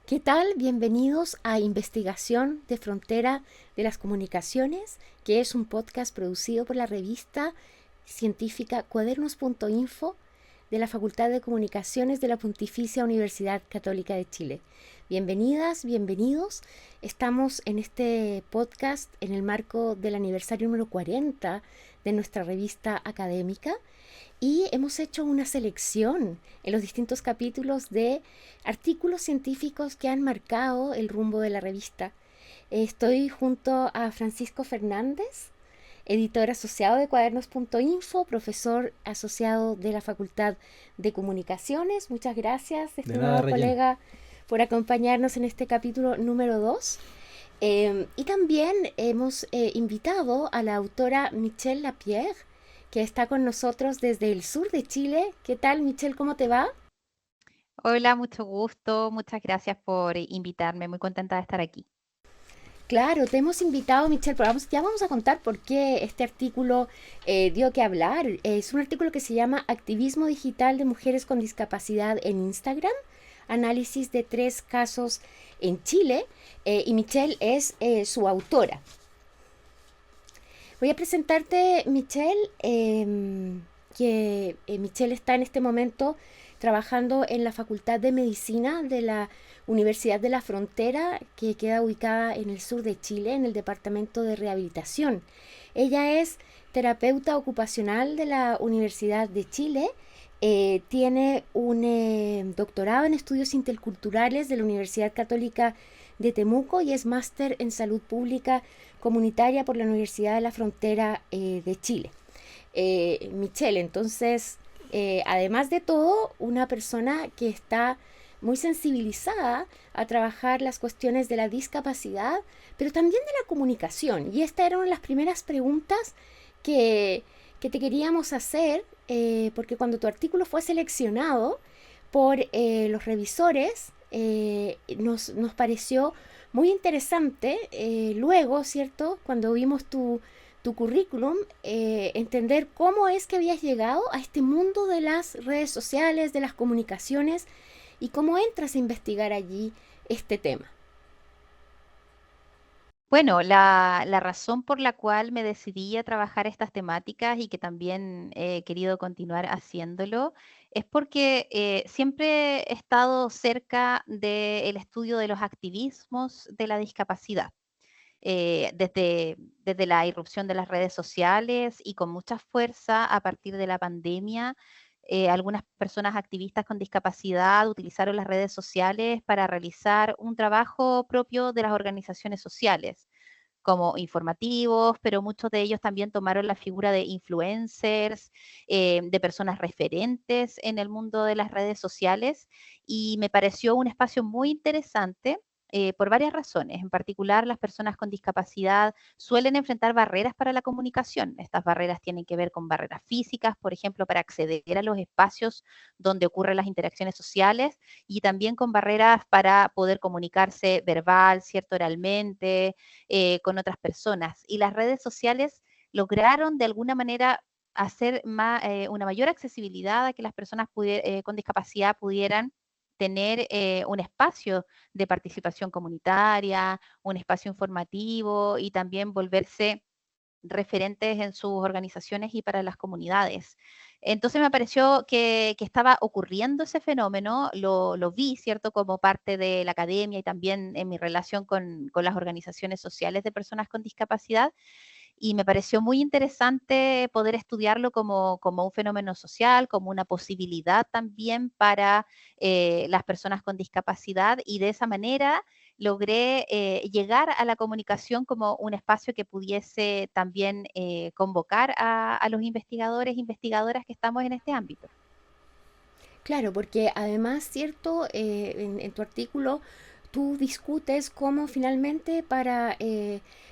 ¿Qué tal? Bienvenidos a Investigación de Frontera de las Comunicaciones, que es un podcast producido por la revista científica Cuadernos.info de la Facultad de Comunicaciones de la Pontificia Universidad Católica de Chile. Bienvenidas, bienvenidos. Estamos en este podcast en el marco del aniversario número 40 de nuestra revista académica. Y hemos hecho una selección en los distintos capítulos de artículos científicos que han marcado el rumbo de la revista. Estoy junto a Francisco Fernández, editor asociado de Cuadernos.info, profesor asociado de la Facultad de Comunicaciones. Muchas gracias, De nada, estimado Rayen. colega, por acompañarnos en este capítulo número 2. Y también hemos invitado a la autora Michelle Lapierre, que está con nosotros desde el sur de Chile. ¿Qué tal, Michelle? ¿Cómo te va? Hola, mucho gusto. Muchas gracias por invitarme. Muy contenta de estar aquí. Claro, te hemos invitado, Michelle, pero ya vamos a contar por qué este artículo dio que hablar. Es un artículo que se llama Activismo Digital de Mujeres con Discapacidad en Instagram, análisis de 3 casos en Chile, y Michelle es su autora. Voy a presentarte, Michelle, que Michelle está en este momento trabajando en la Facultad de Medicina de la Universidad de la Frontera, que queda ubicada en el sur de Chile, en el departamento de rehabilitación. Ella es terapeuta ocupacional de la Universidad de Chile, tiene un doctorado en estudios interculturales de la Universidad Católica de Temuco y es máster en salud pública comunitaria por la Universidad de la Frontera de Chile. Michelle, entonces, además de todo, una persona que está muy sensibilizada a trabajar las cuestiones de la discapacidad, pero también de la comunicación. Y esta era una de las primeras preguntas que, que te queríamos hacer, porque cuando tu artículo fue seleccionado por los revisores, nos pareció muy interesante, luego, ¿cierto? Cuando vimos tu currículum, entender cómo es que habías llegado a este mundo de las redes sociales, de las comunicaciones, y cómo entras a investigar allí este tema. Bueno, la razón por la cual me decidí a trabajar estas temáticas y que también he querido continuar haciéndolo es porque siempre he estado cerca del estudio de los activismos de la discapacidad. Desde la irrupción de las redes sociales y con mucha fuerza a partir de la pandemia, algunas personas activistas con discapacidad utilizaron las redes sociales para realizar un trabajo propio de las organizaciones sociales, como informativos, pero muchos de ellos también tomaron la figura de influencers, de personas referentes en el mundo de las redes sociales, y me pareció un espacio muy interesante por varias razones. En particular, las personas con discapacidad suelen enfrentar barreras para la comunicación. Estas barreras tienen que ver con barreras físicas, por ejemplo, para acceder a los espacios donde ocurren las interacciones sociales, y también con barreras para poder comunicarse verbal, cierto, oralmente, con otras personas. Y las redes sociales lograron de alguna manera hacer una mayor accesibilidad a que las personas con discapacidad pudieran tener un espacio de participación comunitaria, un espacio informativo y también volverse referentes en sus organizaciones y para las comunidades. Entonces me pareció que estaba ocurriendo ese fenómeno, lo vi, ¿cierto?, como parte de la academia y también en mi relación con las organizaciones sociales de personas con discapacidad, y me pareció muy interesante poder estudiarlo como un fenómeno social, como una posibilidad también para las personas con discapacidad, y de esa manera logré llegar a la comunicación como un espacio que pudiese también convocar a los investigadores e investigadoras que estamos en este ámbito. Claro, porque además, cierto, en tu artículo tú discutes cómo finalmente para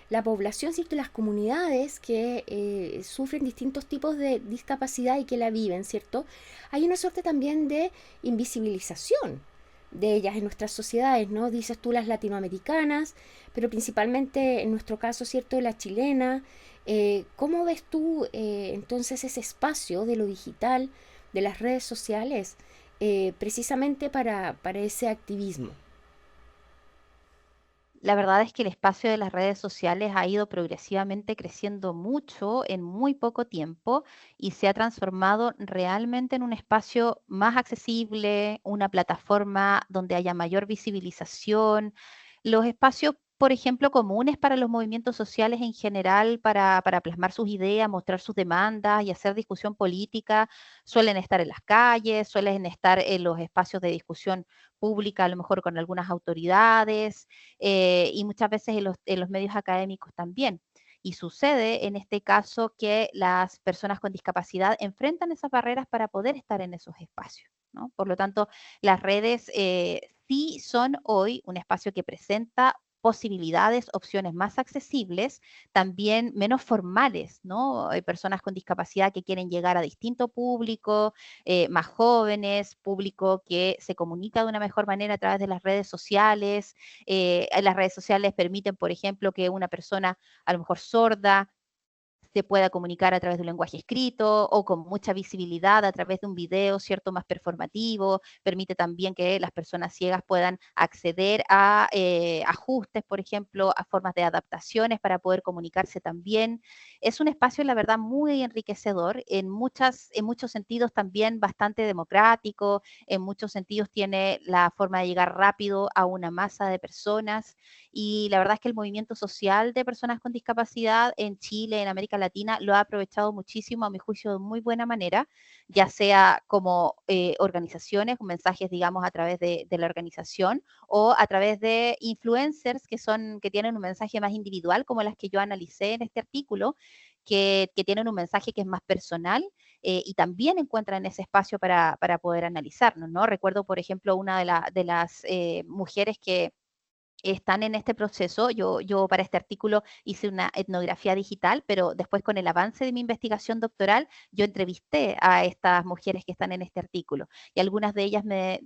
la población, cierto, las comunidades que sufren distintos tipos de discapacidad y que la viven, cierto, hay una suerte también de invisibilización de ellas en nuestras sociedades, ¿no? Dices tú las latinoamericanas, pero principalmente en nuestro caso, cierto, la chilena. ¿Cómo ves tú entonces ese espacio de lo digital, de las redes sociales, precisamente para ese activismo? La verdad es que el espacio de las redes sociales ha ido progresivamente creciendo mucho en muy poco tiempo y se ha transformado realmente en un espacio más accesible, una plataforma donde haya mayor visibilización. Los espacios, por ejemplo, comunes para los movimientos sociales en general, para plasmar sus ideas, mostrar sus demandas y hacer discusión política, suelen estar en las calles, suelen estar en los espacios de discusión pública, a lo mejor con algunas autoridades y muchas veces en los medios académicos también. Y sucede en este caso que las personas con discapacidad enfrentan esas barreras para poder estar en esos espacios, ¿no? Por lo tanto, las redes sí son hoy un espacio que presenta posibilidades, opciones más accesibles, también menos formales, ¿no? Hay personas con discapacidad que quieren llegar a distinto público, más jóvenes, público que se comunica de una mejor manera a través de las redes sociales. Las redes sociales permiten, por ejemplo, que una persona a lo mejor sorda se pueda comunicar a través de un lenguaje escrito o con mucha visibilidad a través de un video, ¿cierto?, más performativo. Permite también que las personas ciegas puedan acceder a ajustes, por ejemplo, a formas de adaptaciones para poder comunicarse también. Es un espacio, la verdad, muy enriquecedor, en muchos sentidos también bastante democrático, en muchos sentidos tiene la forma de llegar rápido a una masa de personas y la verdad es que el movimiento social de personas con discapacidad en Chile, en América Latina, lo ha aprovechado muchísimo, a mi juicio, de muy buena manera, ya sea como organizaciones, con mensajes, digamos, a través de la organización, o a través de influencers que tienen un mensaje más individual, como las que yo analicé en este artículo, que tienen un mensaje que es más personal y también encuentran ese espacio para poder analizarnos, ¿no? Recuerdo, por ejemplo, una de las mujeres que están en este proceso. Yo para este artículo hice una etnografía digital, pero después con el avance de mi investigación doctoral, yo entrevisté a estas mujeres que están en este artículo y algunas de ellas,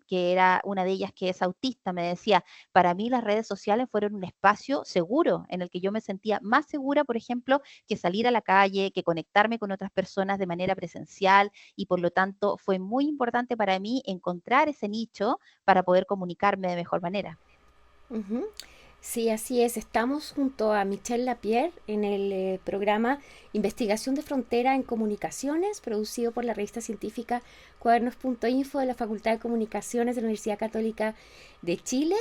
que era una de ellas que es autista, me decía, para mí las redes sociales fueron un espacio seguro en el que yo me sentía más segura, por ejemplo, que salir a la calle, que conectarme con otras personas de manera presencial y por lo tanto fue muy importante para mí encontrar ese nicho para poder comunicarme de mejor manera. Ujú. Sí, así es. Estamos junto a Michelle Lapierre en el programa Investigación de Frontera en Comunicaciones, producido por la revista científica Cuadernos.info de la Facultad de Comunicaciones de la Universidad Católica de Chile,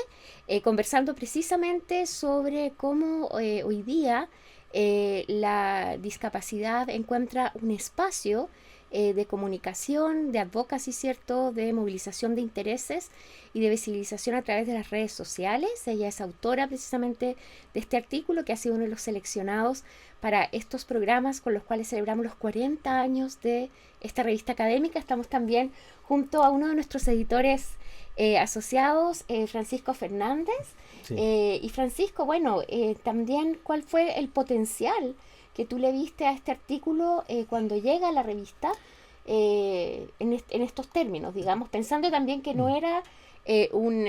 conversando precisamente sobre cómo hoy día la discapacidad encuentra un espacio de comunicación, de advocacy, ¿cierto?, de movilización de intereses y de visibilización a través de las redes sociales. Ella es autora precisamente de este artículo que ha sido uno de los seleccionados para estos programas con los cuales celebramos los 40 años de esta revista académica. Estamos también junto a uno de nuestros editores asociados, Francisco Fernández. Sí. Y Francisco, bueno, también cuál fue el potencial que tú le viste a este artículo cuando llega a la revista en estos términos, digamos, pensando también que no era un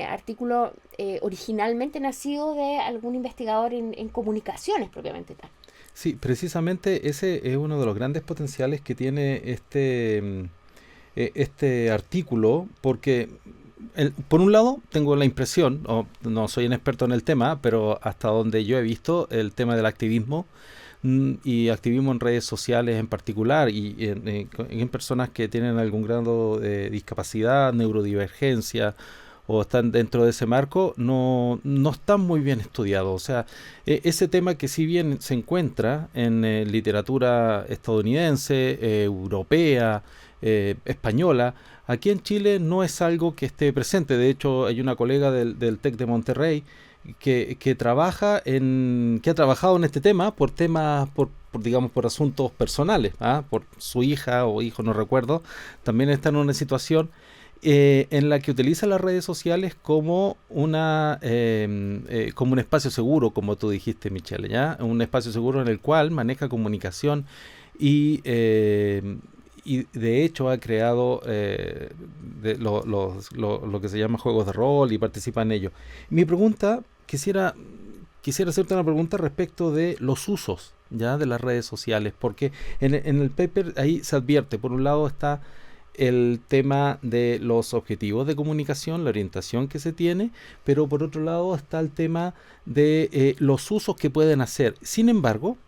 artículo originalmente nacido de algún investigador en comunicaciones propiamente tal. Sí, precisamente ese es uno de los grandes potenciales que tiene este artículo, porque por un lado tengo la impresión, no soy un experto en el tema, pero hasta donde yo he visto el tema del activismo y activismo en redes sociales en particular y en personas que tienen algún grado de discapacidad, neurodivergencia o están dentro de ese marco, no están muy bien estudiados. O sea, ese tema que si bien se encuentra en literatura estadounidense, europea, española, aquí en Chile no es algo que esté presente. De hecho, hay una colega del TEC de Monterrey que ha trabajado en este tema digamos, por asuntos personales, por su hija o hijo, no recuerdo. También está en una situación en la que utiliza las redes sociales como como un espacio seguro, como tú dijiste, Michelle, ¿ya? Un espacio seguro en el cual maneja comunicación y de hecho ha creado lo que se llama juegos de rol y participa en ello. Mi pregunta, quisiera hacerte una pregunta respecto de los usos ya de las redes sociales, porque en el paper ahí se advierte, por un lado está el tema de los objetivos de comunicación, la orientación que se tiene, pero por otro lado está el tema de los usos que pueden hacer. Sin embargo,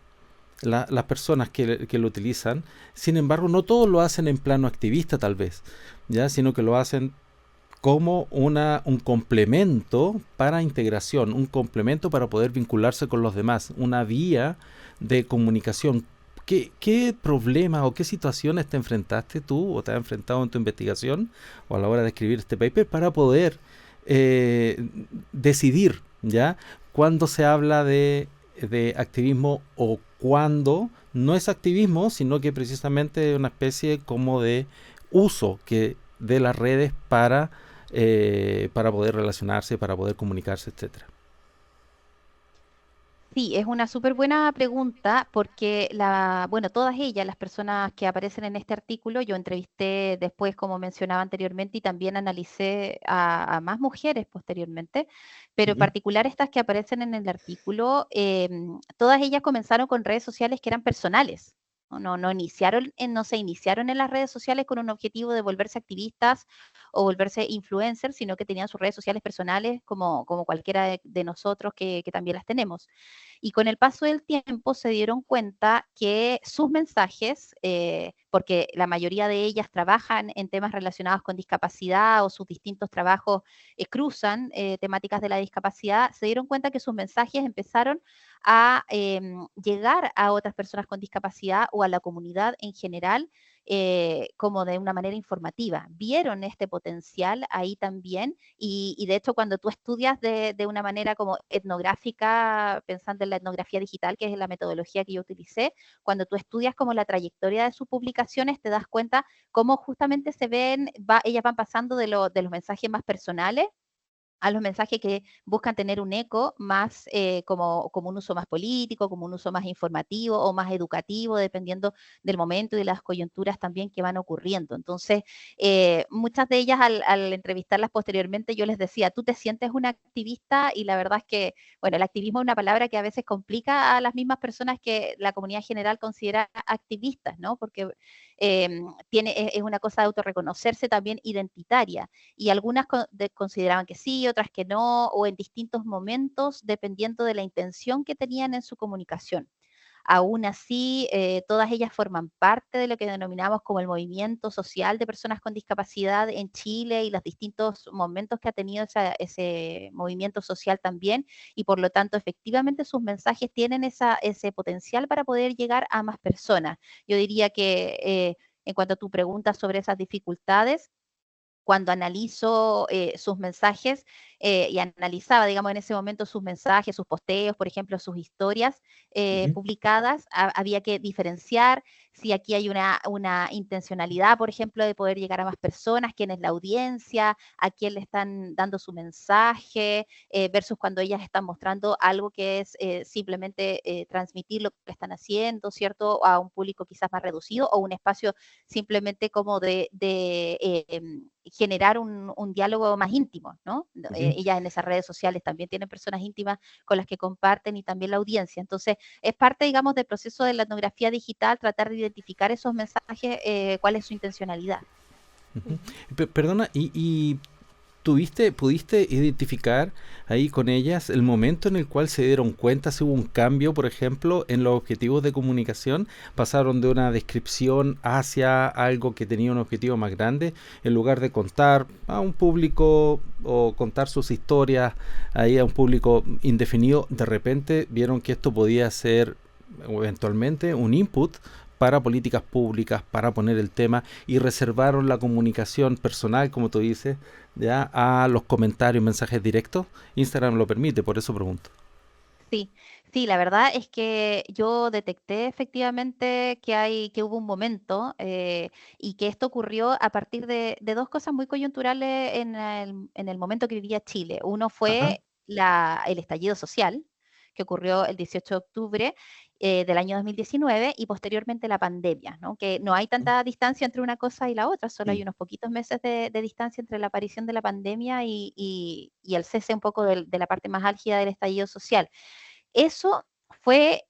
las personas que lo utilizan, sin embargo, no todos lo hacen en plano activista tal vez, ya, sino que lo hacen como un complemento para integración, un complemento para poder vincularse con los demás, una vía de comunicación. ¿Qué problema o qué situaciones te enfrentaste tú o te has enfrentado en tu investigación o a la hora de escribir este paper para poder decidir, ya, cuándo se habla de activismo o cuándo no es activismo, sino que precisamente una especie como de uso que de las redes para poder relacionarse, para poder comunicarse, etcétera? Sí, es una súper buena pregunta porque bueno, todas ellas, las personas que aparecen en este artículo, yo entrevisté después, como mencionaba anteriormente, y también analicé a más mujeres posteriormente, pero en Ujú. particular estas que aparecen en el artículo, todas ellas comenzaron con redes sociales que eran personales. No iniciaron, no se iniciaron en las redes sociales con un objetivo de volverse activistas o volverse influencers, sino que tenían sus redes sociales personales como cualquiera de nosotros que también las tenemos. Y con el paso del tiempo se dieron cuenta que sus mensajes, porque la mayoría de ellas trabajan en temas relacionados con discapacidad o sus distintos trabajos cruzan temáticas de la discapacidad, se dieron cuenta que sus mensajes empezaron a llegar a otras personas con discapacidad o a la comunidad en general como de una manera informativa. Vieron este potencial ahí también y de hecho cuando tú estudias de una manera como etnográfica, pensando en la etnografía digital, que es la metodología que yo utilicé, cuando tú estudias como la trayectoria de sus publicaciones, te das cuenta cómo justamente se ven, ellas van pasando de los mensajes más personales a los mensajes que buscan tener un eco más como un uso más político, como un uso más informativo o más educativo, dependiendo del momento y de las coyunturas también que van ocurriendo. Entonces, muchas de ellas al entrevistarlas posteriormente, yo les decía, tú te sientes una activista y la verdad es que, bueno, el activismo es una palabra que a veces complica a las mismas personas que la comunidad general considera activistas, ¿no? Porque es una cosa de autorreconocerse también identitaria y algunas consideraban que sí, otras que no, o en distintos momentos, dependiendo de la intención que tenían en su comunicación. Aún así, todas ellas forman parte de lo que denominamos como el movimiento social de personas con discapacidad en Chile y los distintos momentos que ha tenido ese movimiento social también, y por lo tanto, efectivamente, sus mensajes tienen ese potencial para poder llegar a más personas. Yo diría que en cuanto a tu pregunta sobre esas dificultades, cuando analizo sus mensajes y analizaba, digamos, en ese momento sus mensajes, sus posteos, por ejemplo, sus historias Ujú. publicadas, había que diferenciar si aquí hay una intencionalidad, por ejemplo, de poder llegar a más personas, quién es la audiencia, a quién le están dando su mensaje, versus cuando ellas están mostrando algo que es simplemente transmitir lo que están haciendo, ¿cierto? A un público quizás más reducido o un espacio simplemente como de generar un diálogo más íntimo, ¿no? Ujú. Ellas en esas redes sociales también tienen personas íntimas con las que comparten y también la audiencia. Entonces, es parte, digamos, del proceso de la etnografía digital, tratar de identificar esos mensajes, cuál es su intencionalidad. Ujú. Perdona, y pudiste identificar ahí con ellas el momento en el cual se dieron cuenta si hubo un cambio, por ejemplo, en los objetivos de comunicación? Pasaron de una descripción hacia algo que tenía un objetivo más grande, en lugar de contar a un público o contar sus historias ahí a un público indefinido, de repente vieron que esto podía ser eventualmente un input para políticas públicas, para poner el tema, y reservaron la comunicación personal, como tú dices, ya a los comentarios, mensajes directos. Instagram lo permite, por eso pregunto. Sí, sí, la verdad es que yo detecté efectivamente que hubo un momento y que esto ocurrió a partir de dos cosas muy coyunturales en el momento que vivía Chile. Uno Ajá. fue el estallido social, que ocurrió el 18 de octubre del año 2019 y posteriormente la pandemia, ¿no? Que no hay tanta distancia entre una cosa y la otra, solo hay Mm. unos poquitos meses de distancia entre la aparición de la pandemia y el cese un poco de la parte más álgida del estallido social. Eso fue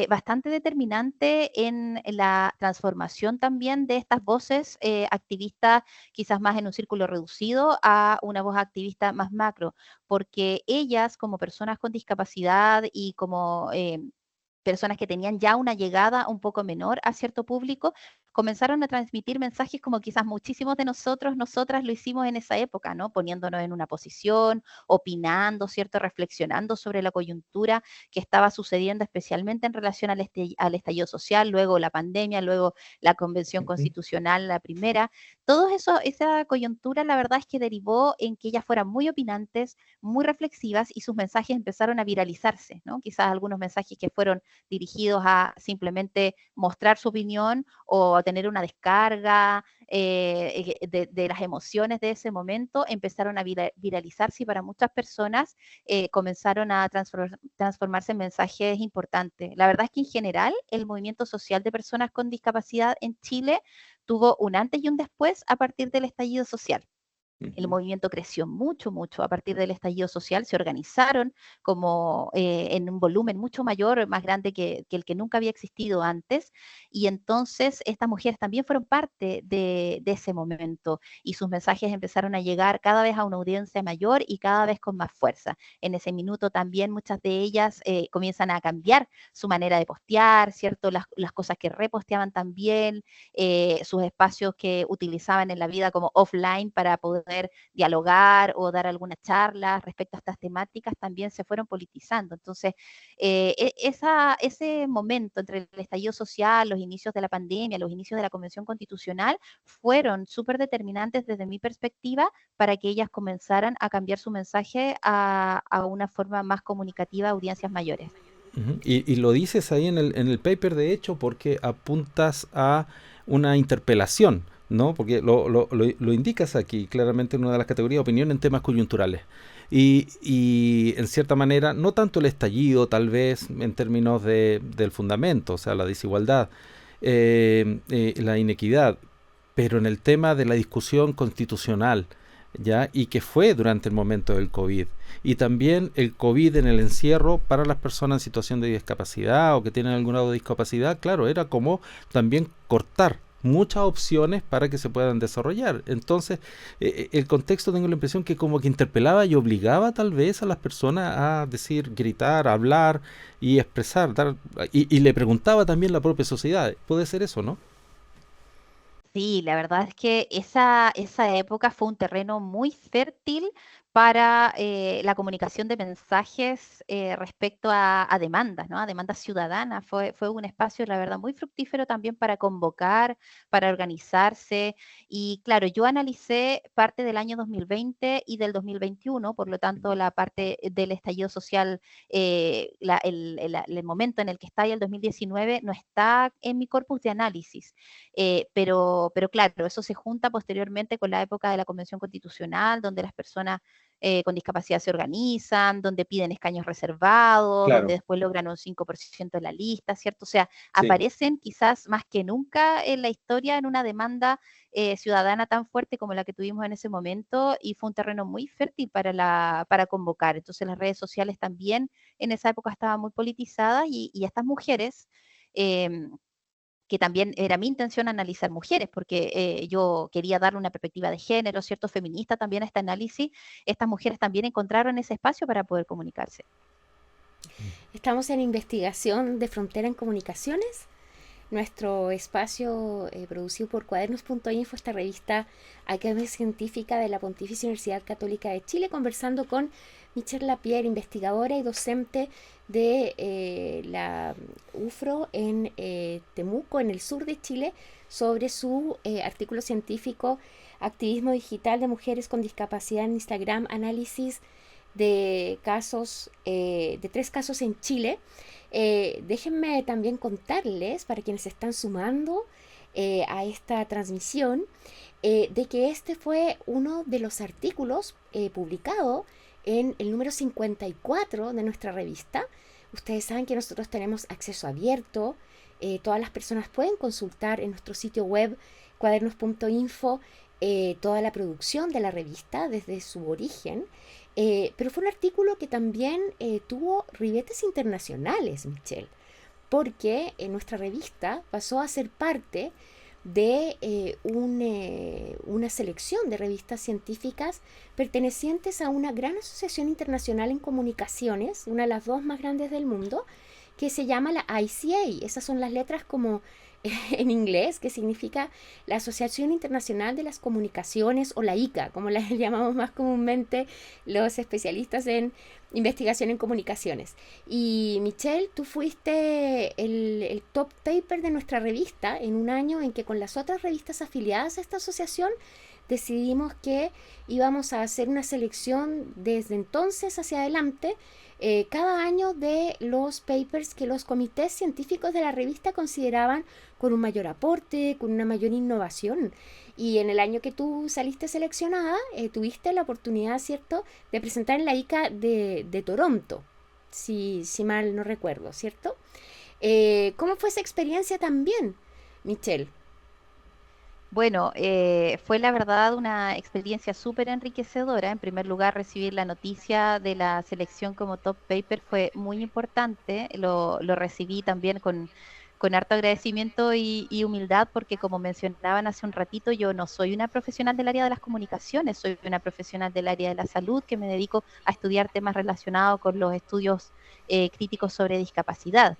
bastante determinante en la transformación también de estas voces activistas, quizás más en un círculo reducido, a una voz activista más macro, porque ellas como personas con discapacidad y como personas que tenían ya una llegada un poco menor a cierto público, comenzaron a transmitir mensajes como quizás muchísimos de nosotros, nosotras lo hicimos en esa época, ¿no? Poniéndonos en una posición, opinando, ¿cierto? Reflexionando sobre la coyuntura que estaba sucediendo, especialmente en relación al estallido social, luego la pandemia, luego la convención Ujú. constitucional, la primera. Todo eso, esa coyuntura, la verdad es que derivó en que ellas fueran muy opinantes, muy reflexivas y sus mensajes empezaron a viralizarse, ¿no? Quizás algunos mensajes que fueron dirigidos a simplemente mostrar su opinión o a tener una descarga de las emociones de ese momento, empezaron a viralizarse y para muchas personas comenzaron a transformarse en mensajes importantes. La verdad es que en general el movimiento social de personas con discapacidad en Chile tuvo un antes y un después a partir del estallido social. El Ujú. movimiento creció mucho, mucho a partir del estallido social, se organizaron como en un volumen mucho mayor, más grande que el que nunca había existido antes, y entonces estas mujeres también fueron parte de ese momento y sus mensajes empezaron a llegar cada vez a una audiencia mayor y cada vez con más fuerza. En ese minuto también muchas de ellas comienzan a cambiar su manera de postear, ¿cierto? Las cosas que reposteaban también, sus espacios que utilizaban en la vida como offline para poder dialogar o dar alguna charla respecto a estas temáticas también se fueron politizando. Entonces, ese momento entre el estallido social, los inicios de la pandemia, los inicios de la Convención Constitucional, fueron súper determinantes desde mi perspectiva para que ellas comenzaran a cambiar su mensaje a una forma más comunicativa a audiencias mayores. Ujú. Y lo dices ahí en el paper, de hecho, porque apuntas a una interpelación, ¿no? Porque lo indicas aquí claramente en una de las categorías, opinión en temas coyunturales. Y en cierta manera, no tanto el estallido, tal vez en términos del fundamento, o sea, la desigualdad, la inequidad, pero en el tema de la discusión constitucional, ¿ya? Y que fue durante el momento del COVID. Y también el COVID en el encierro para las personas en situación de discapacidad o que tienen algún grado de discapacidad, claro, era como también cortar muchas opciones para que se puedan desarrollar. Entonces, el contexto, tengo la impresión que como que interpelaba y obligaba tal vez a las personas a decir, gritar, hablar y expresar, y le preguntaba también la propia sociedad. Puede ser eso, ¿no? Sí, la verdad es que esa época fue un terreno muy fértil para la comunicación de mensajes respecto a demandas, ¿no? A demandas ciudadanas. Fue un espacio, la verdad, muy fructífero también para convocar, para organizarse. Y claro, yo analicé parte del año 2020 y del 2021, por lo tanto, la parte del estallido social, el momento en el que está ahí el 2019 no está en mi corpus de análisis. Pero claro, eso se junta posteriormente con la época de la Convención Constitucional, donde las personas con discapacidad se organizan, donde piden escaños reservados, donde Claro, después logran un 5% en la lista, ¿cierto? O sea, sí. aparecen quizás más que nunca en la historia en una demanda ciudadana tan fuerte como la que tuvimos en ese momento y fue un terreno muy fértil para convocar. Entonces las redes sociales también en esa época estaban muy politizadas y estas mujeres eh, que también era mi intención analizar mujeres, porque yo quería darle una perspectiva de género, ¿cierto? Feminista también a este análisis. Estas mujeres también encontraron ese espacio para poder comunicarse. Estamos en investigación de frontera en comunicaciones. Nuestro espacio producido por cuadernos.info, esta revista académica científica de la Pontificia Universidad Católica de Chile, conversando con Michelle Lapierre, investigadora y docente de la UFRO en Temuco, en el sur de Chile, sobre su artículo científico Activismo digital de mujeres con discapacidad en Instagram, análisis de casos, de 3 casos en Chile. Déjenme también contarles, para quienes se están sumando a esta transmisión, de que este fue uno de los artículos publicado en el número 54 de nuestra revista. Ustedes saben que nosotros tenemos acceso abierto. Todas las personas pueden consultar en nuestro sitio web cuadernos.info toda la producción de la revista desde su origen. Pero fue un artículo que también tuvo ribetes internacionales, Michelle, porque nuestra revista pasó a ser parte de una selección de revistas científicas pertenecientes a una gran asociación internacional en comunicaciones, una de las dos más grandes del mundo, que se llama la ICA. Esas son las letras como en inglés, que significa la Asociación Internacional de las Comunicaciones, o la ICA, como la llamamos más comúnmente los especialistas en investigación en comunicaciones. Y Michelle, tú fuiste el top paper de nuestra revista en un año en que con las otras revistas afiliadas a esta asociación decidimos que íbamos a hacer una selección desde entonces hacia adelante cada año de los papers que los comités científicos de la revista consideraban con un mayor aporte, con una mayor innovación. Y en el año que tú saliste seleccionada, tuviste la oportunidad, ¿cierto?, de presentar en la ICA de Toronto, si mal no recuerdo, ¿cierto? ¿Cómo fue esa experiencia también, Michelle? Bueno, fue la verdad una experiencia súper enriquecedora. En primer lugar, recibir la noticia de la selección como top paper fue muy importante. Lo recibí también con harto agradecimiento y humildad, porque como mencionaban hace un ratito, yo no soy una profesional del área de las comunicaciones, soy una profesional del área de la salud que me dedico a estudiar temas relacionados con los estudios críticos sobre discapacidad.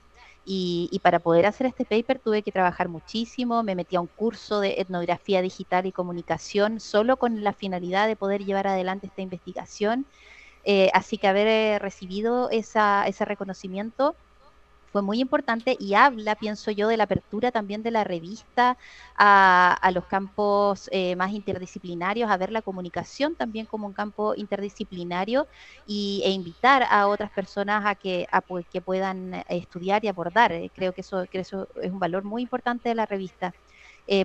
Y para poder hacer este paper tuve que trabajar muchísimo, me metí a un curso de etnografía digital y comunicación solo con la finalidad de poder llevar adelante esta investigación. Así que haber recibido ese reconocimiento fue muy importante y habla, pienso yo, de la apertura también de la revista a los campos más interdisciplinarios, a ver la comunicación también como un campo interdisciplinario e invitar a otras personas que puedan estudiar y abordar. Que eso es un valor muy importante de la revista.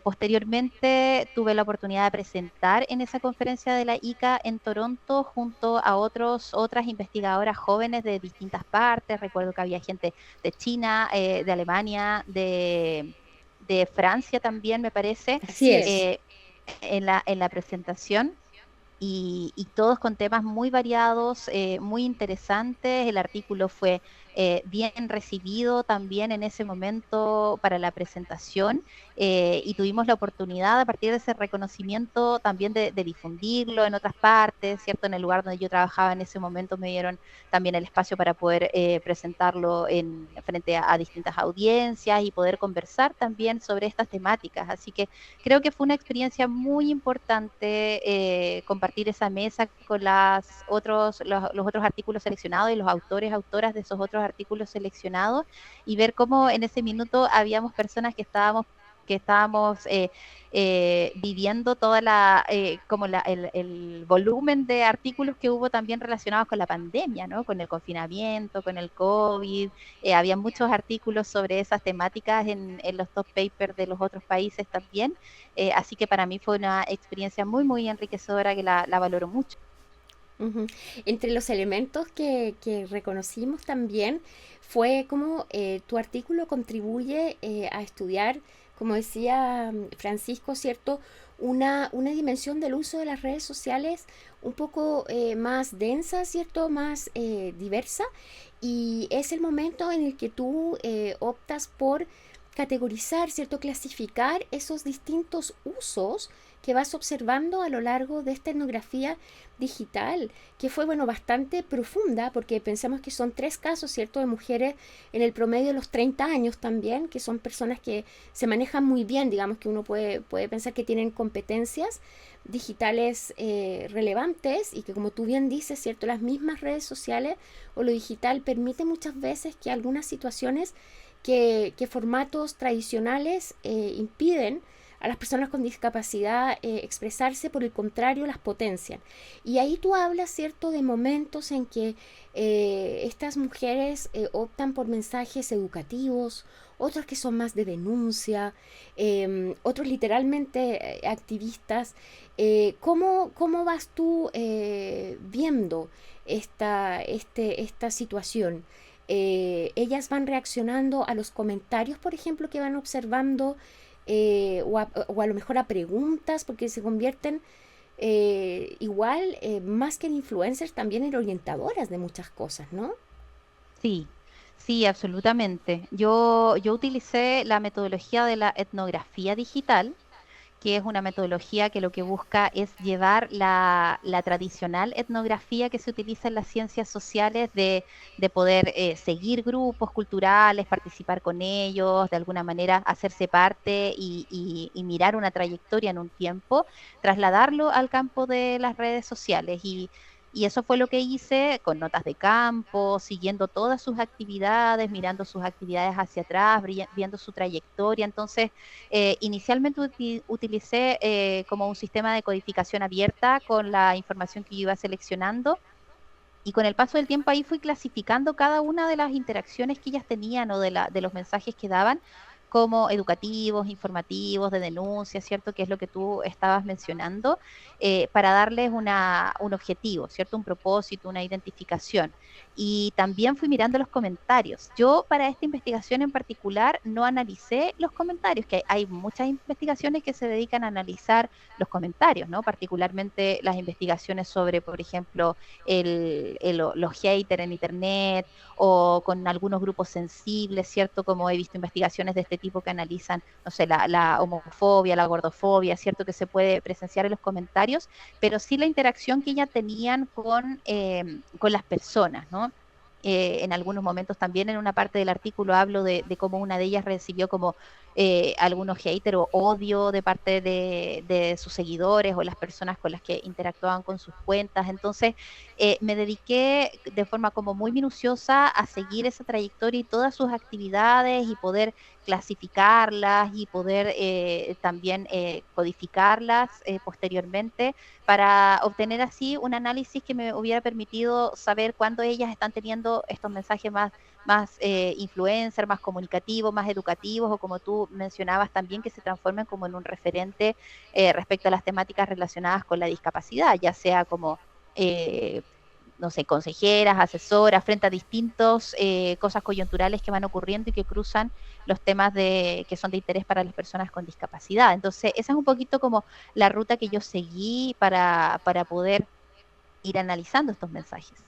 Posteriormente tuve la oportunidad de presentar en esa conferencia de la ICA en Toronto junto a otras investigadoras jóvenes de distintas partes. Recuerdo que había gente de China, de Alemania, de Francia también, me parece, Así es. eh, en la presentación. Y todos con temas muy variados, muy interesantes. El artículo fue bien recibido también en ese momento para la presentación, y tuvimos la oportunidad a partir de ese reconocimiento también de difundirlo en otras partes, ¿cierto? En el lugar donde yo trabajaba en ese momento me dieron también el espacio para poder presentarlo frente a distintas audiencias y poder conversar también sobre estas temáticas. Así que creo que fue una experiencia muy importante compartir esa mesa con los otros artículos seleccionados y los autoras de esos otros artículos seleccionados, y ver cómo en ese minuto habíamos personas que estábamos viviendo el volumen de artículos que hubo también relacionados con la pandemia, ¿no? Con el confinamiento, con el COVID. Había muchos artículos sobre esas temáticas en los top papers de los otros países también. Así que para mí fue una experiencia muy, muy enriquecedora que la valoro mucho. Ujú. Entre los elementos que reconocimos también fue cómo tu artículo contribuye a estudiar, como decía Francisco, ¿cierto? Una dimensión del uso de las redes sociales un poco más densa, ¿cierto? Más diversa. Y es el momento en el que tú optas por categorizar, ¿cierto? Clasificar esos distintos usos que vas observando a lo largo de esta etnografía digital, que fue, bueno, bastante profunda, porque pensamos que son 3 casos, ¿cierto?, de mujeres en el promedio de los 30 años también, que son personas que se manejan muy bien, digamos que uno puede pensar que tienen competencias digitales relevantes, y que, como tú bien dices, ¿cierto?, las mismas redes sociales o lo digital permite muchas veces que algunas situaciones que formatos tradicionales impiden a las personas con discapacidad expresarse, por el contrario, las potencian. Y ahí tú hablas, ¿cierto?, de momentos en que estas mujeres optan por mensajes educativos, otros que son más de denuncia, otros literalmente activistas. ¿Cómo vas tú viendo esta situación? Ellas van reaccionando a los comentarios, por ejemplo, que van observando, o a lo mejor a preguntas, porque se convierten igual, más que influencers, también eran orientadoras de muchas cosas, ¿no? Sí, sí, absolutamente. Yo utilicé la metodología de la etnografía digital, que es una metodología que lo que busca es llevar la tradicional etnografía que se utiliza en las ciencias sociales de poder seguir grupos culturales, participar con ellos, de alguna manera hacerse parte y mirar una trayectoria en un tiempo, trasladarlo al campo de las redes sociales. Y eso fue lo que hice con notas de campo, siguiendo todas sus actividades, mirando sus actividades hacia atrás, viendo su trayectoria. Entonces, inicialmente utilicé como un sistema de codificación abierta con la información que yo iba seleccionando y con el paso del tiempo ahí fui clasificando cada una de las interacciones que ellas tenían o de los mensajes que daban como educativos, informativos, de denuncia, ¿cierto? Que es lo que tú estabas mencionando, para darles un objetivo, ¿cierto? Un propósito, una identificación. Y también fui mirando los comentarios. Yo para esta investigación en particular no analicé los comentarios, que hay muchas investigaciones que se dedican a analizar los comentarios, ¿no? Particularmente las investigaciones sobre, por ejemplo, los haters en Internet o con algunos grupos sensibles, ¿cierto? Como he visto investigaciones de este tipo que analizan, no sé, la homofobia, la gordofobia, ¿cierto? Que se puede presenciar en los comentarios, pero sí la interacción que ya tenían con las personas, ¿no? En algunos momentos también en una parte del artículo hablo de cómo una de ellas recibió como algunos haters o odio de parte de sus seguidores o las personas con las que interactuaban con sus cuentas. Entonces, me dediqué de forma como muy minuciosa a seguir esa trayectoria y todas sus actividades y poder clasificarlas y poder también codificarlas posteriormente para obtener así un análisis que me hubiera permitido saber cuándo ellas están teniendo estos mensajes más influencer, más comunicativos, más educativos, o como tú mencionabas también, que se transformen como en un referente respecto a las temáticas relacionadas con la discapacidad, ya sea como no sé, consejeras, asesoras, frente a distintos cosas coyunturales que van ocurriendo y que cruzan los temas que son de interés para las personas con discapacidad. Entonces, esa es un poquito como la ruta que yo seguí para poder ir analizando estos mensajes.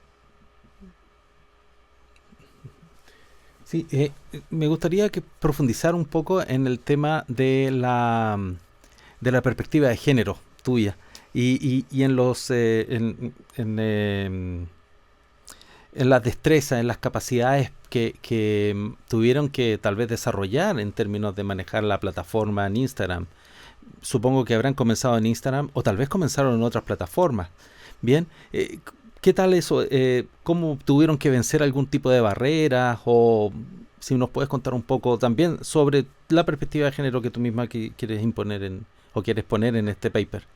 Sí, me gustaría que profundizar un poco en el tema de la perspectiva de género tuya y en los en las destrezas, en las capacidades que tuvieron que tal vez desarrollar en términos de manejar la plataforma en Instagram. Supongo que habrán comenzado en Instagram o tal vez comenzaron en otras plataformas. Bien, ¿qué tal eso? ¿Cómo tuvieron que vencer algún tipo de barreras? O si nos puedes contar un poco también sobre la perspectiva de género que tú misma quieres imponer o quieres poner en este paper.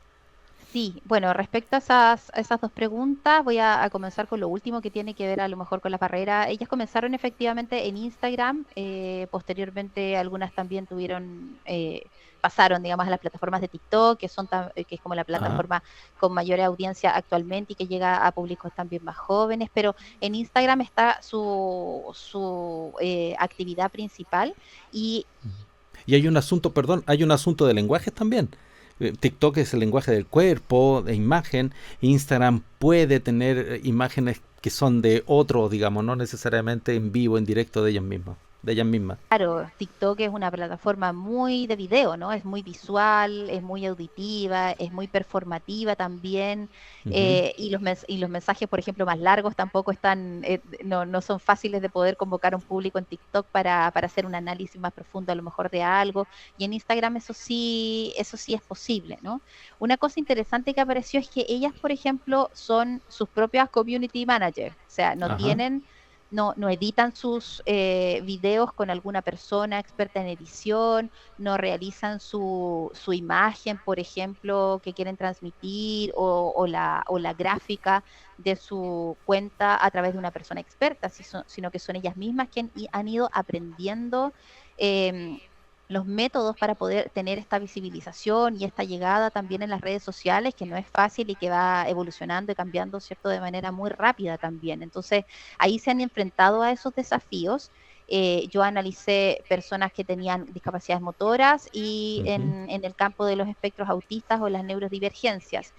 Sí, bueno, respecto a esas dos preguntas, voy a comenzar con lo último que tiene que ver a lo mejor con la barrera. Ellas comenzaron efectivamente en Instagram, posteriormente algunas también pasaron, digamos, a las plataformas de TikTok, que es como la Ah, plataforma con mayor audiencia actualmente y que llega a públicos también más jóvenes, pero en Instagram está su actividad principal y y hay un asunto, perdón, hay un asunto de lenguajes también. TikTok es el lenguaje del cuerpo, de imagen. Instagram puede tener imágenes que son de otro, digamos, no necesariamente en vivo, en directo de ellas mismas, de ellas mismas. claro, TikTok es una plataforma muy de video, ¿no? Es muy visual, es muy auditiva, es muy performativa también, Ujú. y los mensajes, por ejemplo, más largos tampoco no son fáciles de poder convocar a un público en TikTok para hacer un análisis más profundo a lo mejor de algo, y en Instagram eso sí es posible, ¿no? Una cosa interesante que apareció es que ellas, por ejemplo, son sus propias community managers, o sea, Ajá. no editan sus videos con alguna persona experta en edición, no realizan su imagen, por ejemplo, que quieren transmitir o la gráfica de su cuenta a través de una persona experta, sino que son ellas mismas quienes han ido aprendiendo eh, los métodos para poder tener esta visibilización y esta llegada también en las redes sociales, que no es fácil y que va evolucionando y cambiando, ¿cierto?, de manera muy rápida también. Entonces, ahí se han enfrentado a esos desafíos yo analicé personas que tenían discapacidades motoras y Ujú. en el campo de los espectros autistas o las neurodivergencias.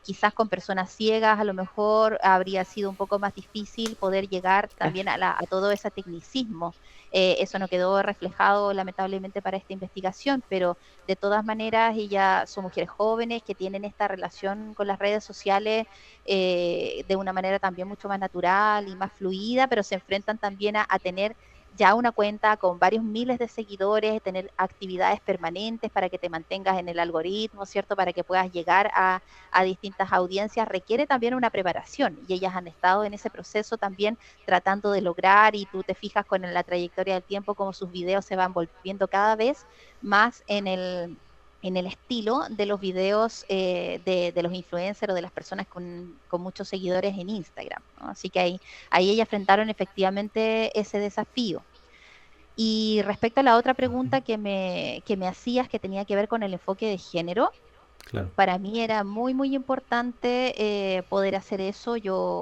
Quizás con personas ciegas a lo mejor habría sido un poco más difícil poder llegar también a todo ese tecnicismo. Eso no quedó reflejado lamentablemente para esta investigación, pero de todas maneras ellas son mujeres jóvenes que tienen esta relación con las redes sociales de una manera también mucho más natural y más fluida, pero se enfrentan también a tener ya una cuenta con varios miles de seguidores, tener actividades permanentes para que te mantengas en el algoritmo, ¿cierto? Para que puedas llegar a distintas audiencias, requiere también una preparación y ellas han estado en ese proceso también tratando de lograr y tú te fijas con la trayectoria del tiempo cómo sus videos se van volviendo cada vez más en el estilo de los videos de los influencers o de las personas con muchos seguidores en Instagram, ¿no? Así que ahí ellas enfrentaron efectivamente ese desafío. Y respecto a la otra pregunta que me hacías, que tenía que ver con el enfoque de género, Claro. para mí era muy, muy importante poder hacer eso.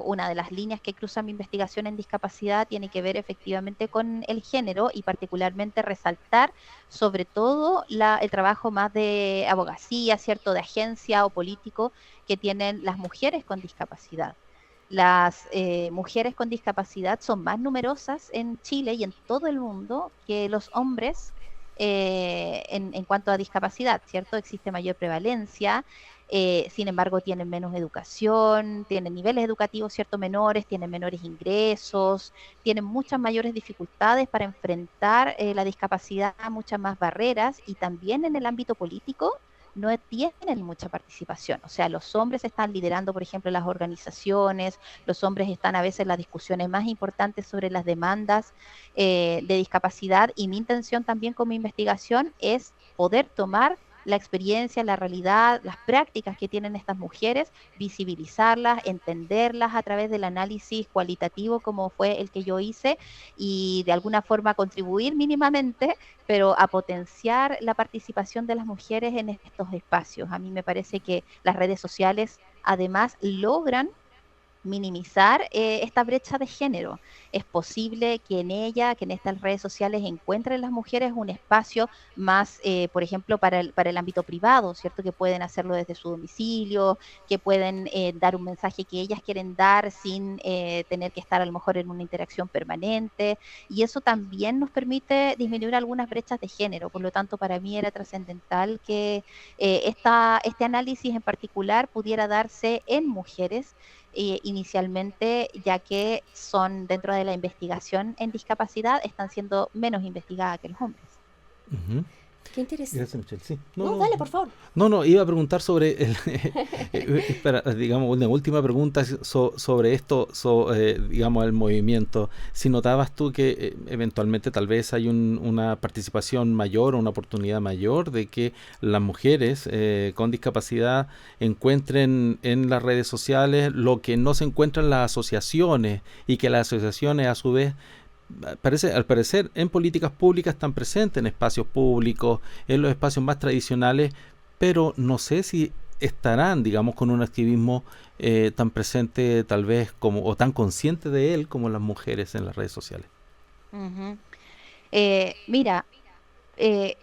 Una de las líneas que cruza mi investigación en discapacidad tiene que ver efectivamente con el género y particularmente resaltar sobre todo el trabajo más de abogacía, ¿cierto? De agencia o político que tienen las mujeres con discapacidad. Las mujeres con discapacidad son más numerosas en Chile y en todo el mundo que los hombres en cuanto a discapacidad, ¿cierto? Existe mayor prevalencia, sin embargo tienen menos educación, tienen niveles educativos, ¿cierto? Menores, tienen menores ingresos, tienen muchas mayores dificultades para enfrentar la discapacidad, muchas más barreras y también en el ámbito político no tienen mucha participación. O sea, los hombres están liderando, por ejemplo, las organizaciones, los hombres están a veces en las discusiones más importantes sobre las demandas de discapacidad y mi intención también con mi investigación es poder tomar la experiencia, la realidad, las prácticas que tienen estas mujeres, visibilizarlas, entenderlas a través del análisis cualitativo como fue el que yo hice y de alguna forma contribuir mínimamente, pero a potenciar la participación de las mujeres en estos espacios. A mí me parece que las redes sociales además logran minimizar esta brecha de género. Es posible que en ella, que en estas redes sociales encuentren las mujeres un espacio más, por ejemplo, para el ámbito privado, ¿cierto? Que pueden hacerlo desde su domicilio, que pueden dar un mensaje que ellas quieren dar sin tener que estar a lo mejor en una interacción permanente. Y eso también nos permite disminuir algunas brechas de género. Por lo tanto, para mí era trascendental que este análisis en particular pudiera darse en mujeres inicialmente, ya que son dentro de la investigación en discapacidad, están siendo menos investigadas que los hombres. Ujú. Qué interesante. Gracias, Michelle. Sí. No, No, no, dale, por favor. no, iba a preguntar sobre el, digamos, una última pregunta sobre esto, digamos, el movimiento. Si notabas tú que eventualmente tal vez hay una participación mayor o una oportunidad mayor de que las mujeres con discapacidad encuentren en las redes sociales lo que no se encuentra en las asociaciones y que las asociaciones a su vez al parecer en políticas públicas están presentes en espacios públicos, en los espacios más tradicionales, pero no sé si estarán, digamos, con un activismo tan presente tal vez como o tan consciente de él como las mujeres en las redes sociales. Ujú. Mira, eh,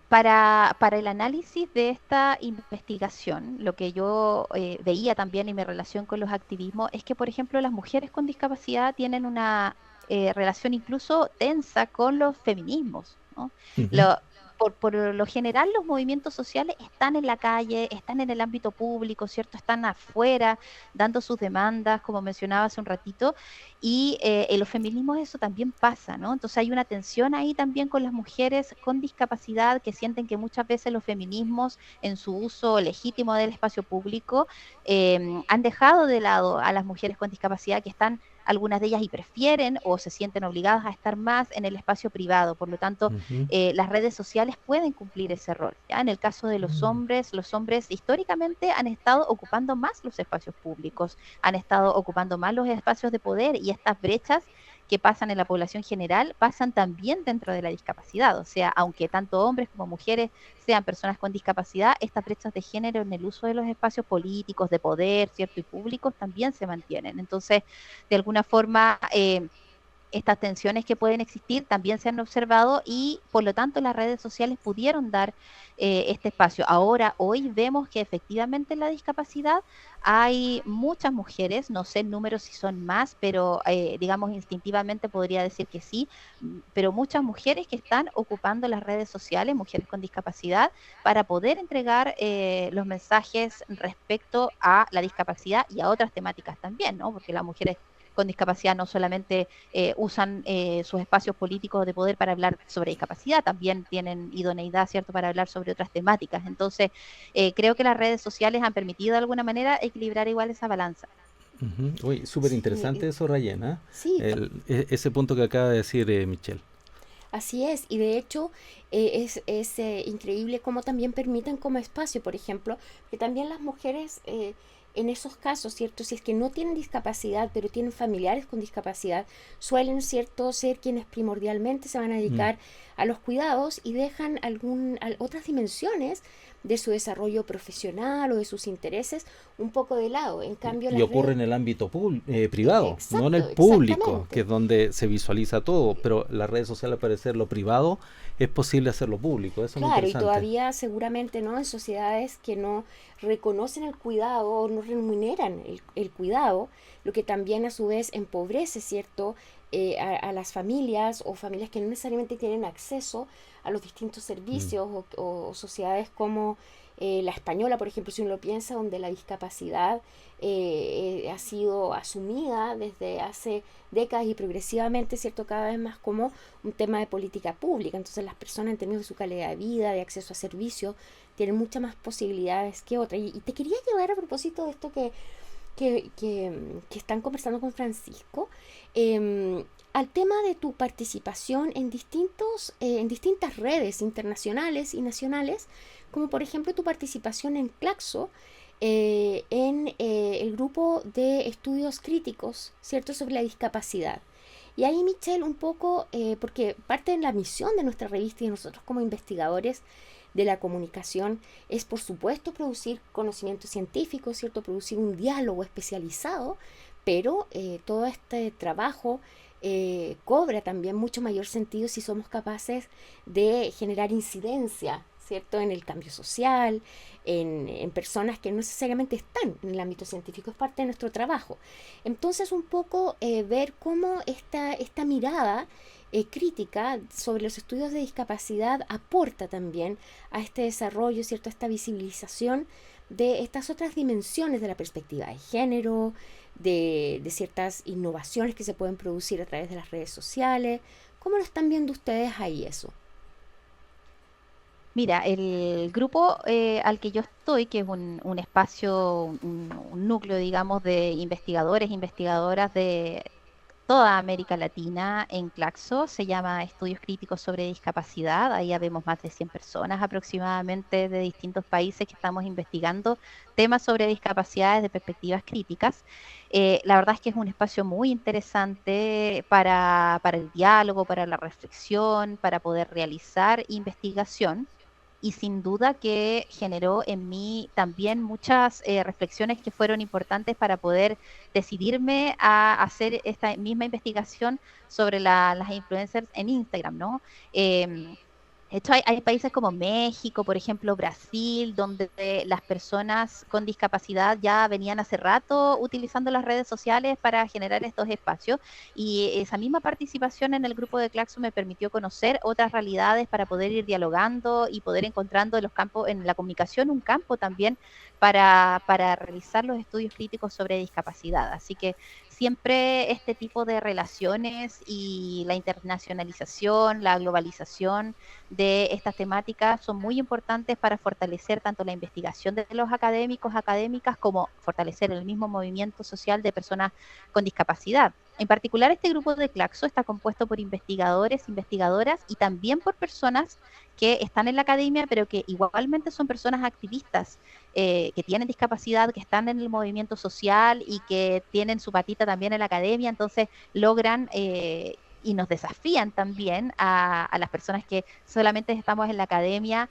para el análisis de esta investigación, lo que yo veía también en mi relación con los activismos es que, por ejemplo, las mujeres con discapacidad tienen una relación incluso tensa con los feminismos, ¿no? Ujú. Lo- por lo general, los movimientos sociales están en la calle, están en el ámbito público, ¿cierto? Están afuera dando sus demandas, como mencionaba hace un ratito, y en los feminismos eso también pasa, ¿no? Entonces hay una tensión ahí también con las mujeres con discapacidad que sienten que muchas veces los feminismos en su uso legítimo del espacio público han dejado de lado a las mujeres con discapacidad que están algunas de ellas y prefieren o se sienten obligadas a estar más en el espacio privado. Por lo tanto, Ujú. las redes sociales pueden cumplir ese rol. ¿Ya? En el caso de los hombres históricamente han estado ocupando más los espacios públicos, han estado ocupando más los espacios de poder y estas brechas que pasan en la población general pasan también dentro de la discapacidad. O sea, aunque tanto hombres como mujeres sean personas con discapacidad, estas brechas de género en el uso de los espacios políticos, de poder, ¿cierto? Y públicos también se mantienen. Entonces, de alguna forma, estas tensiones que pueden existir también se han observado y por lo tanto las redes sociales pudieron dar este espacio. Ahora, hoy vemos que efectivamente en la discapacidad hay muchas mujeres, no sé el número si son más, pero digamos instintivamente podría decir que sí, pero muchas mujeres que están ocupando las redes sociales, mujeres con discapacidad, para poder entregar los mensajes respecto a la discapacidad y a otras temáticas también, ¿no? Porque las mujeres con discapacidad no solamente usan sus espacios políticos de poder para hablar sobre discapacidad, también tienen idoneidad, ¿cierto?, para hablar sobre otras temáticas. Entonces, creo que las redes sociales han permitido de alguna manera equilibrar igual esa balanza. Ujú. Uy, súper Sí, interesante eso, Rayena. sí, Ese punto que acaba de decir Michelle. así es, y de hecho es increíble cómo también permiten como espacio, por ejemplo, que también las mujeres en esos casos, ¿cierto? Si es que no tienen discapacidad, pero tienen familiares con discapacidad, suelen, ¿cierto?, ser quienes primordialmente se van a Mm. dedicar a los cuidados y dejan otras dimensiones de su desarrollo profesional o de sus intereses un poco de lado. En cambio, Y las ocurre redes... en el ámbito privado, no en el Exacto, público, que exactamente. es donde se visualiza todo, pero las redes sociales, al parecer, lo privado es posible hacerlo público, eso es lo Claro, y interesante. todavía seguramente, ¿no? En sociedades que no reconocen el cuidado o no remuneran el cuidado, lo que también a su vez empobrece, ¿cierto? A las familias o familias que no necesariamente tienen acceso a los distintos Mm. servicios o sociedades como la española, por ejemplo, si uno lo piensa, donde la discapacidad ha sido asumida desde hace décadas y progresivamente, ¿cierto? Cada vez más como un tema de política pública. Entonces las personas en términos de su calidad de vida, de acceso a servicios, tienen muchas más posibilidades que otras. Y te quería llevar a propósito de esto que están conversando con Francisco, al tema de tu participación en distintas redes internacionales y nacionales, como por ejemplo tu participación en Claxo, en el grupo de estudios críticos, ¿cierto?, sobre la discapacidad. Y ahí, Michelle, un poco, porque parte de la misión de nuestra revista y de nosotros como investigadores de la comunicación es, por supuesto, producir conocimiento científico, ¿cierto?, producir un diálogo especializado, pero todo este trabajo cobra también mucho mayor sentido si somos capaces de generar incidencia, ¿cierto?, en el cambio social, en personas que no necesariamente están en el ámbito científico, es parte de nuestro trabajo. Entonces, un poco ver cómo esta mirada crítica sobre los estudios de discapacidad aporta también a este desarrollo, ¿cierto?, a esta visibilización de estas otras dimensiones de la perspectiva de género, de ciertas innovaciones que se pueden producir a través de las redes sociales. ¿Cómo lo están viendo ustedes ahí eso? Mira, el grupo al que yo estoy, que es un espacio, un núcleo, digamos, de investigadores, investigadoras de toda América Latina en Claxo, se llama Estudios Críticos sobre Discapacidad. Ahí habemos más de 100 personas aproximadamente de distintos países que estamos investigando temas sobre discapacidades de perspectivas críticas. La verdad es que es un espacio muy interesante para el diálogo, para la reflexión, para poder realizar investigación y sin duda que generó en mí también muchas reflexiones que fueron importantes para poder decidirme a hacer esta misma investigación sobre las influencers en Instagram, ¿no? De hecho, hay países como México, por ejemplo, Brasil, donde las personas con discapacidad ya venían hace rato utilizando las redes sociales para generar estos espacios y esa misma participación en el grupo de Claxo me permitió conocer otras realidades para poder ir dialogando y poder encontrando en los campos, en la comunicación, un campo también para realizar los estudios críticos sobre discapacidad. Así que siempre este tipo de relaciones y la internacionalización, la globalización de estas temáticas son muy importantes para fortalecer tanto la investigación de los académicos, académicas, como fortalecer el mismo movimiento social de personas con discapacidad. En particular, este grupo de Claxo está compuesto por investigadores, investigadoras y también por personas que están en la academia, pero que igualmente son personas activistas, que tienen discapacidad, que están en el movimiento social y que tienen su patita también en la academia, entonces logran y nos desafían también a las personas que solamente estamos en la academia,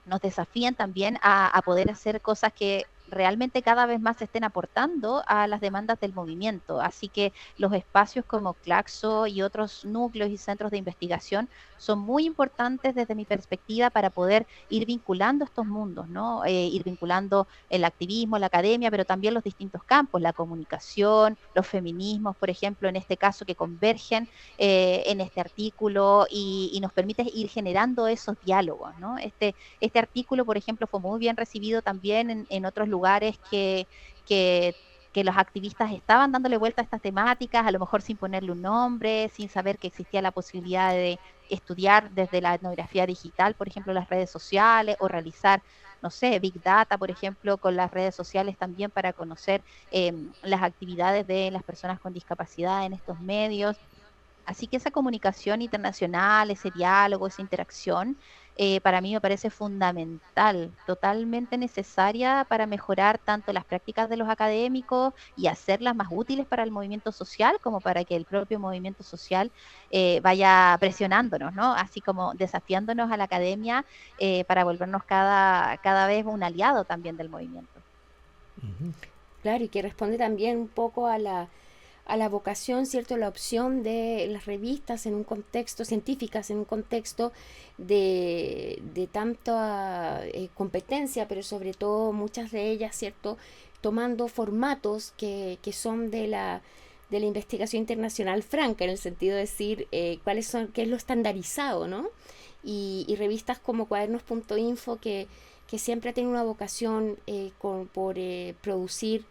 nos desafían también a poder hacer cosas que realmente cada vez más se estén aportando a las demandas del movimiento. Así que los espacios como Claxo y otros núcleos y centros de investigación son muy importantes desde mi perspectiva para poder ir vinculando estos mundos, ¿no? Ir vinculando el activismo, la academia, pero también los distintos campos, la comunicación, los feminismos, por ejemplo, en este caso, que convergen en este artículo y nos permite ir generando esos diálogos, ¿no? Este artículo, por ejemplo, fue muy bien recibido también en otros lugares que, que los activistas estaban dándole vuelta a estas temáticas, a lo mejor sin ponerle un nombre, sin saber que existía la posibilidad de estudiar desde la etnografía digital, por ejemplo, las redes sociales, o realizar, no sé, Big Data, por ejemplo, con las redes sociales también para conocer las actividades de las personas con discapacidad en estos medios. Así que esa comunicación internacional, ese diálogo, esa interacción, para mí me parece fundamental, totalmente necesaria para mejorar tanto las prácticas de los académicos y hacerlas más útiles para el movimiento social, como para que el propio movimiento social vaya presionándonos, ¿no? Así como desafiándonos a la academia para volvernos cada vez un aliado también del movimiento. Ujú. Claro, y que responde también un poco a la vocación, ¿cierto? La opción de las revistas en un contexto, científicas en un contexto de tanta competencia, pero sobre todo muchas de ellas, ¿cierto? Tomando formatos que son de la investigación internacional franca, en el sentido de decir cuáles son, qué es lo estandarizado, ¿no? Y revistas como cuadernos.info que siempre tienen una vocación por producir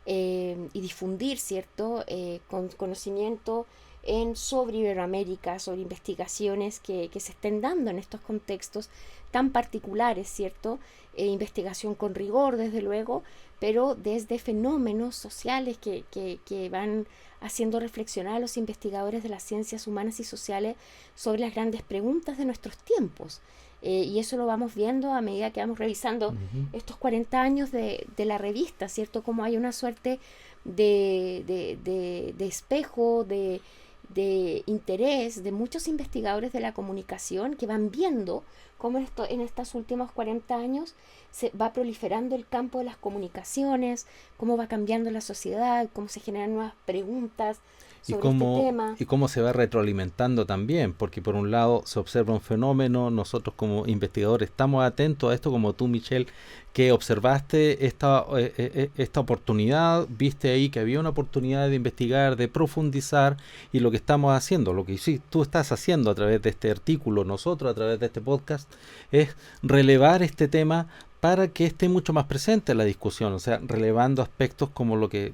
y difundir, ¿cierto? Con conocimiento sobre Iberoamérica, sobre investigaciones que se estén dando en estos contextos tan particulares, ¿cierto? Investigación con rigor, desde luego, pero desde fenómenos sociales que van haciendo reflexionar a los investigadores de las ciencias humanas y sociales sobre las grandes preguntas de nuestros tiempos. Y eso lo vamos viendo a medida que vamos revisando Ujú. estos 40 años de la revista, ¿cierto? Como hay una suerte de espejo, de interés de muchos investigadores de la comunicación que van viendo cómo en estos últimos 40 años se va proliferando el campo de las comunicaciones, cómo va cambiando la sociedad, cómo se generan nuevas preguntas sobre este tema. Y cómo se va retroalimentando también, porque por un lado se observa un fenómeno, nosotros como investigadores estamos atentos a esto, como tú, Michelle, que observaste esta oportunidad, viste ahí que había una oportunidad de investigar, de profundizar, y lo que estamos haciendo, lo que sí, tú estás haciendo a través de este artículo, nosotros a través de este podcast, es relevar este tema para que esté mucho más presente en la discusión, o sea, relevando aspectos como lo que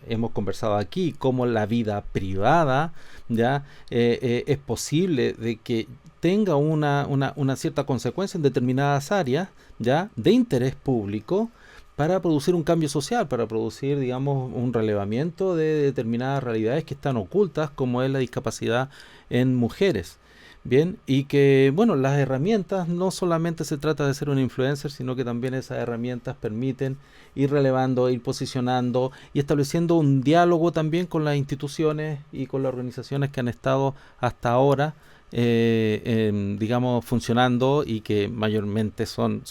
hemos conversado aquí, como la vida privada, ya es posible de que tenga una cierta consecuencia en determinadas áreas, ya, de interés público, para producir un cambio social, para producir, digamos, un relevamiento de determinadas realidades que están ocultas, como es la discapacidad en mujeres. Bien, y que, bueno, las herramientas no solamente se trata de ser un influencer, sino que también esas herramientas permiten ir relevando, ir posicionando y estableciendo un diálogo también con las instituciones y con las organizaciones que han estado hasta ahora, digamos, funcionando y que mayormente son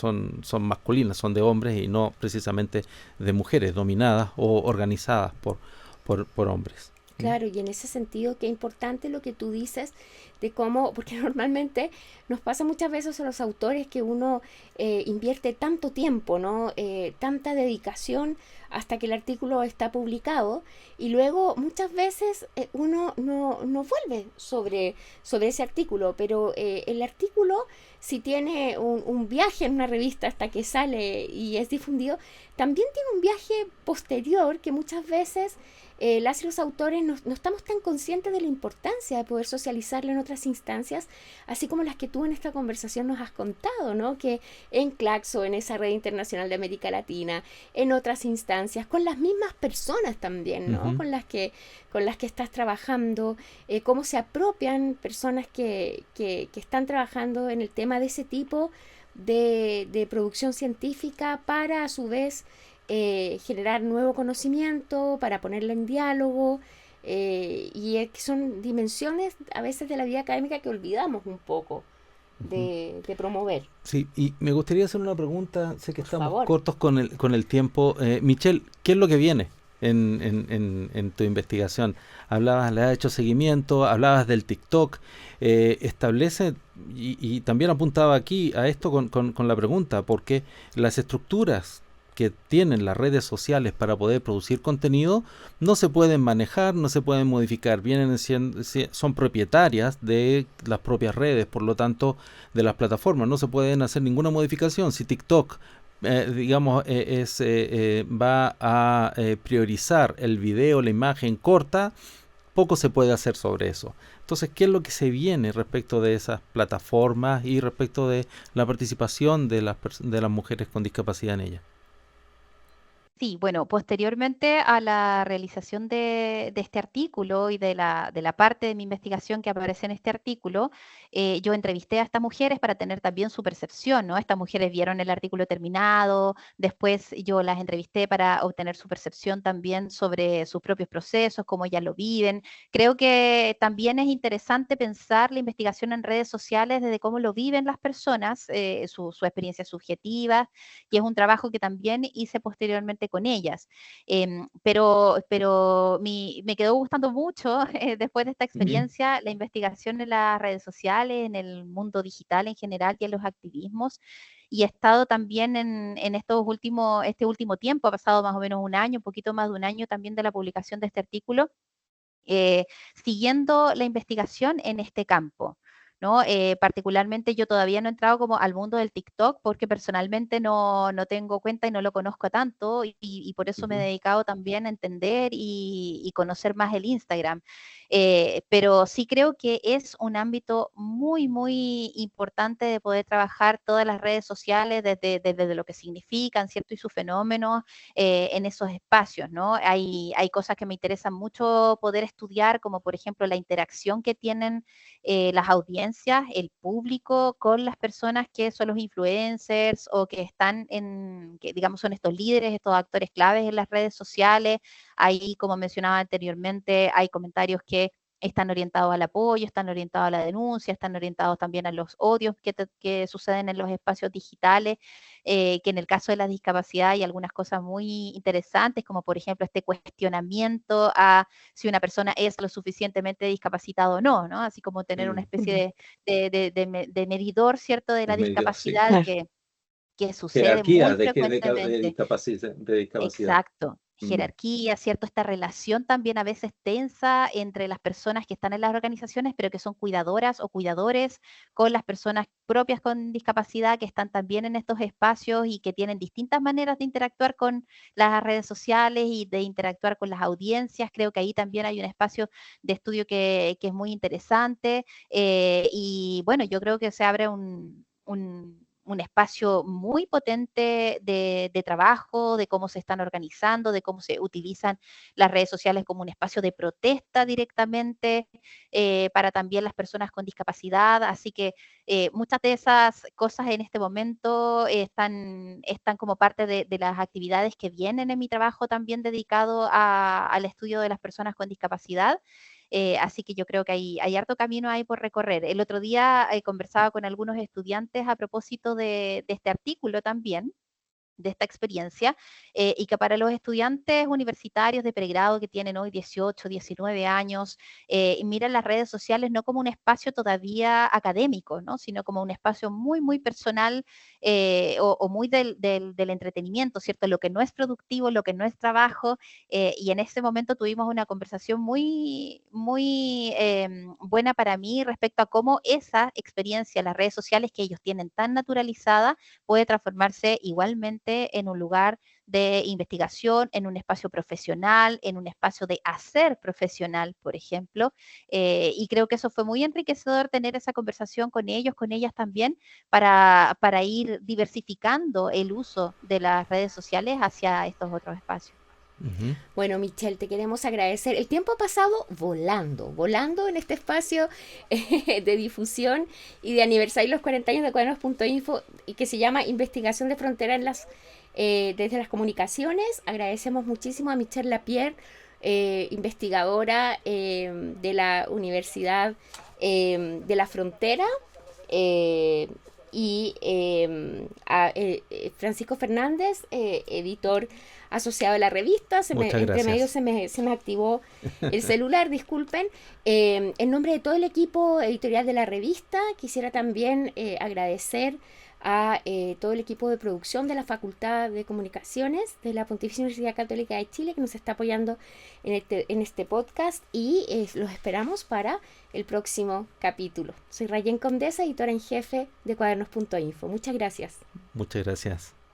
masculinas, son de hombres y no precisamente de mujeres dominadas o organizadas por hombres. ¿Mm? Claro, y en ese sentido, qué importante lo que tú dices de cómo, porque normalmente nos pasa muchas veces a los autores que uno invierte tanto tiempo, ¿no? Tanta dedicación hasta que el artículo está publicado y luego muchas veces uno no vuelve sobre ese artículo, pero el artículo, si tiene un viaje en una revista hasta que sale y es difundido, también tiene un viaje posterior que muchas veces las y los autores no estamos tan conscientes de la importancia de poder socializarlo en otras instancias, así como las que tú en esta conversación nos has contado, ¿no? Que en Claxo, en esa red internacional de América Latina, en otras instancias, con las mismas personas también, ¿no? Ujú. Con las que estás trabajando, cómo se apropian personas que están trabajando en el tema de ese tipo de producción científica para a su vez generar nuevo conocimiento, para ponerlo en diálogo, y que son dimensiones a veces de la vida académica que olvidamos un poco. Ujú. de promover. Sí, y me gustaría hacer una pregunta, sé que Por estamos favor. cortos con el tiempo. Michelle, ¿qué es lo que viene en tu investigación? Hablabas, le has hecho seguimiento, hablabas del TikTok, establece, y también apuntaba aquí a esto con la pregunta, porque las estructuras que tienen las redes sociales para poder producir contenido no se pueden manejar, no se pueden modificar, son propietarias de las propias redes, por lo tanto de las plataformas, no se pueden hacer ninguna modificación. Si TikTok digamos, va a priorizar el video, la imagen corta, poco se puede hacer sobre eso. Entonces, ¿qué es lo que se viene respecto de esas plataformas y respecto de la participación de las mujeres con discapacidad en ellas? Sí, bueno, posteriormente a la realización de este artículo y de la parte de mi investigación que aparece en este artículo, yo entrevisté a estas mujeres para tener también su percepción, ¿no? Estas mujeres vieron el artículo terminado, después yo las entrevisté para obtener su percepción también sobre sus propios procesos, cómo ellas lo viven. Creo que también es interesante pensar la investigación en redes sociales desde cómo lo viven las personas, su experiencia subjetiva, y es un trabajo que también hice posteriormente con ellas. Pero me quedó gustando mucho después de esta experiencia la investigación en las redes sociales, en el mundo digital en general y en los activismos. Y he estado también en este último tiempo, ha pasado más o menos un año, un poquito más de un año también de la publicación de este artículo, eh, siguiendo la investigación en este campo. ¿No? Particularmente yo todavía no he entrado como al mundo del TikTok porque personalmente no tengo cuenta y no lo conozco tanto y por eso me he Ujú. dedicado también a entender y conocer más el Instagram. Pero sí creo que es un ámbito muy, muy importante de poder trabajar todas las redes sociales desde lo que significan, ¿cierto? Y sus fenómenos en esos espacios, ¿no? Hay cosas que me interesan mucho poder estudiar, como por ejemplo la interacción que tienen las audiencias, el público con las personas que son los influencers o que están que digamos son estos líderes, estos actores claves en las redes sociales. Ahí, como mencionaba anteriormente, hay comentarios que están orientados al apoyo, están orientados a la denuncia, están orientados también a los odios que suceden en los espacios digitales, que en el caso de la discapacidad hay algunas cosas muy interesantes, como por ejemplo este cuestionamiento a si una persona es lo suficientemente discapacitada o no, ¿no? Así como tener una Mm, Ujú. especie de medidor, ¿cierto?, de la el medidor, sí. discapacidad Claro. que sucede Jerarquía muy de frecuentemente. discapacidad, de discapacidad. Exacto. Mm. Jerarquía, ¿cierto? Esta relación también a veces tensa entre las personas que están en las organizaciones, pero que son cuidadoras o cuidadores con las personas propias con discapacidad que están también en estos espacios y que tienen distintas maneras de interactuar con las redes sociales y de interactuar con las audiencias. Creo que ahí también hay un espacio de estudio que es muy interesante. Y bueno, yo creo que se abre un espacio muy potente de trabajo, de cómo se están organizando, de cómo se utilizan las redes sociales como un espacio de protesta directamente para también las personas con discapacidad. Así que muchas de esas cosas en este momento están como parte de las actividades que vienen en mi trabajo también dedicado al estudio de las personas con discapacidad. Así que yo creo que hay harto camino ahí por recorrer. El otro día conversaba con algunos estudiantes a propósito de este artículo también, de esta experiencia, y que para los estudiantes universitarios de pregrado que tienen hoy 18, 19 años, miran las redes sociales no como un espacio todavía académico, ¿no? Sino como un espacio muy, muy personal o muy del entretenimiento, ¿cierto? Lo que no es productivo, lo que no es trabajo, y en ese momento tuvimos una conversación muy, muy buena para mí respecto a cómo esa experiencia, las redes sociales que ellos tienen tan naturalizada, puede transformarse igualmente en un lugar de investigación, en un espacio profesional, en un espacio de hacer profesional, por ejemplo. Y creo que eso fue muy enriquecedor tener esa conversación con ellos, con ellas también, para ir diversificando el uso de las redes sociales hacia estos otros espacios. Ujú. Bueno, Michelle, te queremos agradecer. El tiempo ha pasado volando, volando en este espacio de difusión y de aniversario de los 40 años de Cuadernos.info y que se llama Investigación de Frontera desde las comunicaciones. Agradecemos muchísimo a Michelle Lapierre, investigadora de la Universidad de la Frontera, a Francisco Fernández, editor asociado de la revista. Entre medio se me activó el celular, disculpen. En nombre de todo el equipo editorial de la revista, quisiera también agradecer a todo el equipo de producción de la Facultad de Comunicaciones de la Pontificia Universidad Católica de Chile, que nos está apoyando en este podcast, y los esperamos para el próximo capítulo. Soy Rayén Condesa, editora en jefe de Cuadernos.info. Muchas gracias. Muchas gracias.